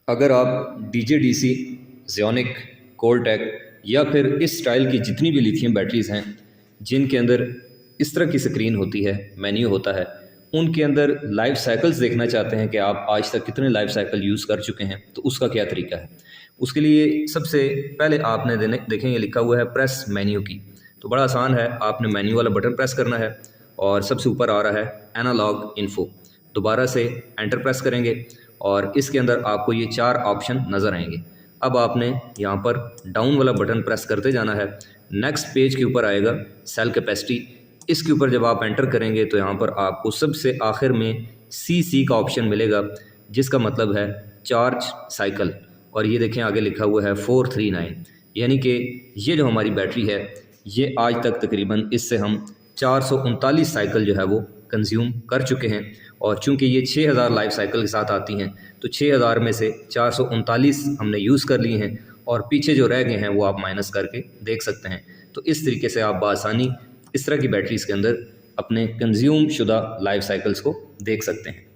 अगर आप डीजे-डीसी, ज़ियोनिक, कोल्टेक या फिर इस स्टाइल की जितनी भी लिथियम बैटरीज़ हैं, जिनके अंदर इस तरह की स्क्रीन होती है, मेन्यू होता है, उनके अंदर लाइफ साइकिल्स देखना चाहते हैं कि आप आज तक कितने लाइफ साइकिल यूज़ कर चुके हैं, तो उसका क्या तरीका है? उसके लिए सबसे पहले आपने देखेंगे लिखा हुआ है प्रेस मेन्यू की। तो बड़ा आसान है, आपने मेन्यू वाला बटन प्रेस करना है और सबसे ऊपर आ रहा है एनालॉग इन्फो। दोबारा से एंटर प्रेस करेंगे और इसके अंदर आपको ये 4 ऑप्शन नज़र आएंगे। अब आपने यहाँ पर डाउन वाला बटन प्रेस करते जाना है। नेक्स्ट पेज के ऊपर आएगा सेल कैपेसिटी। इसके ऊपर जब आप एंटर करेंगे तो यहाँ पर आपको सबसे आखिर में सी का ऑप्शन मिलेगा, जिसका मतलब है चार्ज साइकिल। और ये देखें आगे लिखा हुआ है 439, यानी कि ये जो हमारी बैटरी है ये आज तक तकरीबन इससे हम 439 साइकिल जो है वो कंज्यूम कर चुके हैं। और चूंकि ये 6000 लाइफ साइकिल के साथ आती हैं तो 6000 में से 439 हमने यूज़ कर लिए हैं और पीछे जो रह गए हैं वो आप माइनस करके देख सकते हैं। तो इस तरीके से आप बआसानी इस तरह की बैटरीज़ के अंदर अपने कंज्यूम शुदा लाइफ साइकिल्स को देख सकते हैं।